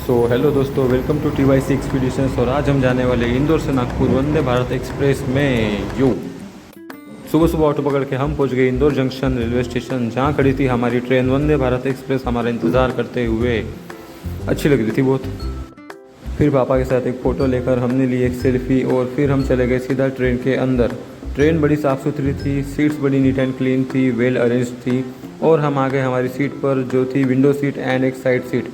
Hello दोस्तों, welcome to TYC expeditions. और आज हम जाने वाले इंदौर से नागपुर वंदे भारत एक्सप्रेस में। सुबह सुबह ऑटो पकड़ के हम पहुंच गए इंदौर जंक्शन रेलवे स्टेशन, जहां खड़ी थी हमारी ट्रेन वंदे भारत एक्सप्रेस हमारा इंतज़ार करते हुए। अच्छी लग रही थी बहुत। फिर पापा के साथ एक फ़ोटो लेकर हमने ली एक सेल्फी और फिर हम चले गए सीधा ट्रेन के अंदर। ट्रेन बड़ी साफ़ सुथरी थी, सीट्स बड़ी नीट एंड क्लीन थी, वेल अरेंज थी। और हम आ गए हमारी सीट पर, जो थी विंडो सीट एंड एक साइड सीट।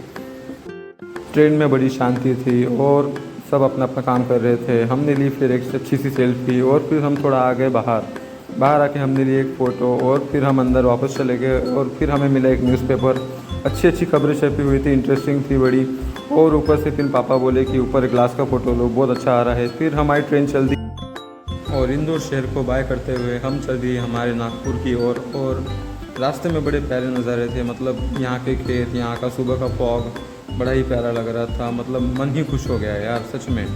ट्रेन में बड़ी शांति थी और सब अपना अपना काम कर रहे थे। हमने ली फिर एक अच्छी सी सेल्फी और फिर हम थोड़ा आ गए बाहर आके हमने ली एक फ़ोटो और फिर हम अंदर वापस चले गए। और फिर हमें मिला एक न्यूज़पेपर, अच्छी खबरें छपी हुई थी, इंटरेस्टिंग थी बड़ी। और ऊपर से फिर पापा बोले कि ऊपर ग्लास का फ़ोटो लो, बहुत अच्छा आ रहा है। फिर हमारी ट्रेन चल दी और इंदौर शहर को बाय करते हुए हम चल दिए हमारे नागपुर की ओर। और रास्ते में बड़े प्यारे नज़ारे थे, मतलब यहाँ के खेत, यहाँ का सुबह का फॉग बड़ा ही प्यारा लग रहा था। मतलब मन ही खुश हो गया यार सच में।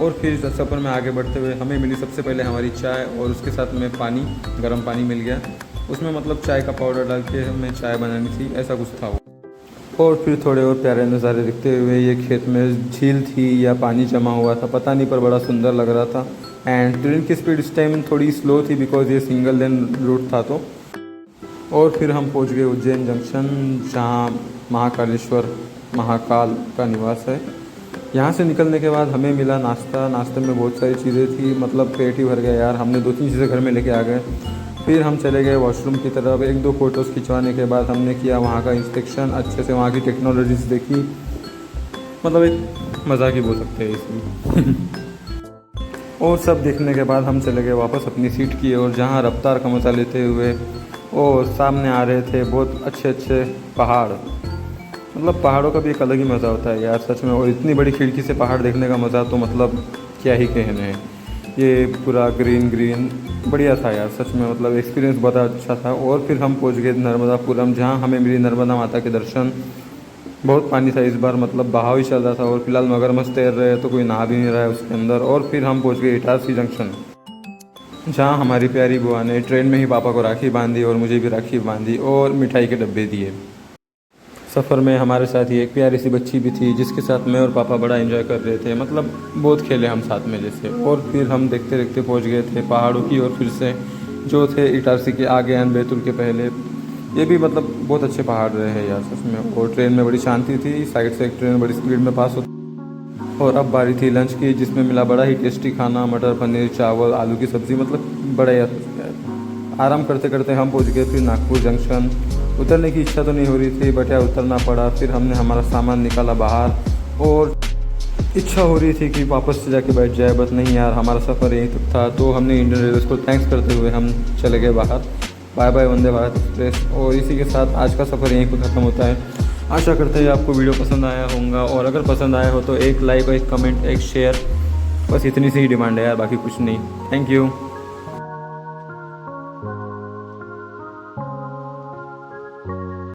और फिर सफ़र में आगे बढ़ते हुए हमें मिली सबसे पहले हमारी चाय और उसके साथ में पानी, गर्म पानी मिल गया। उसमें मतलब चाय का पाउडर डाल के हमें चाय बनानी थी, ऐसा कुछ था वो। और फिर थोड़े और प्यारे नज़ारे दिखते हुए ये खेत में झील थी या पानी जमा हुआ था पता नहीं, पर बड़ा सुंदर लग रहा था। एंड ट्रेन की स्पीड इस टाइम थोड़ी स्लो थी बिकॉज ये सिंगल लेन रूट था तो। और फिर हम पहुंच गए उज्जैन जंक्शन, जहां महाकाल का निवास है। यहाँ से निकलने के बाद हमें मिला नाश्ते में बहुत सारी चीज़ें थी, मतलब पेट ही भर गया यार। हमने 2-3 चीज़ें घर में लेके आ गए। फिर हम चले गए वॉशरूम की तरफ। 1-2 फ़ोटोज़ खिंचवाने के बाद हमने किया वहाँ का इंस्पेक्शन, अच्छे से वहाँ की टेक्नोलॉजीज़ देखी। मतलब एक मज़ाक ही बोल सकते हैं इसमें। और सब देखने के बाद हम चले गए वापस अपनी सीट की ओर, जहाँ रफ्तार का मज़ा लेते हुए और सामने आ रहे थे बहुत अच्छे पहाड़। मतलब पहाड़ों का भी एक अलग ही मज़ा होता है यार सच में। और इतनी बड़ी खिड़की से पहाड़ देखने का मज़ा तो मतलब क्या ही कहने हैं। ये पूरा ग्रीन बढ़िया था यार सच में, मतलब एक्सपीरियंस बहुत अच्छा था। और फिर हम पहुंच गए नर्मदापुरम, जहां हमें मिली नर्मदा माता के दर्शन। बहुत पानी था इस बार, मतलब बहाव ही चल रहा था। और फिलहाल मगरमच्छ तैर रहे हैं तो कोई नहा भी नहीं रहा है उसके अंदर। और फिर हम पहुँच गए इटारसी जंक्शन, जहाँ हमारी प्यारी बुआ ने ट्रेन में ही पापा को राखी बांधी और मुझे भी राखी बांधी और मिठाई के डब्बे दिए। सफ़र में हमारे साथ ही एक प्यारी सी बच्ची भी थी, जिसके साथ मैं और पापा बड़ा एंजॉय कर रहे थे। मतलब बहुत खेले हम साथ में जैसे। और फिर हम देखते देखते पहुंच गए थे पहाड़ों की ओर फिर से, जो थे इटारसी के आगे एंड बैतूल के पहले। ये भी मतलब बहुत अच्छे पहाड़ रहे हैं यार सच में। और ट्रेन में बड़ी शांति थी, साइड से एक ट्रेन बड़ी स्पीड में पास होती। और अब बारी थी लंच की, जिसमें मिला बड़ा ही टेस्टी खाना, मटर पनीर चावल आलू की सब्ज़ी। मतलब बड़ा यार आराम करते करते हम पहुंच गए फिर नागपुर जंक्शन। उतरने की इच्छा तो नहीं हो रही थी बट यार उतरना पड़ा। फिर हमने हमारा सामान निकाला बाहर और इच्छा हो रही थी कि वापस से जाके बैठ जाए, बट नहीं यार हमारा सफ़र यहीं तक था। तो हमने इंडियन रेलवेज़ को थैंक्स करते हुए हम चले गए बाहर। Bye bye Vande Bharat express. और इसी के साथ आज का सफ़र यहीं पर ख़त्म होता है। आशा करते हैं आपको वीडियो पसंद आया होगा, और अगर पसंद आया हो तो एक लाइक, एक कमेंट, एक शेयर, बस इतनी सी ही डिमांड है यार, बाकी कुछ नहीं। Thank you.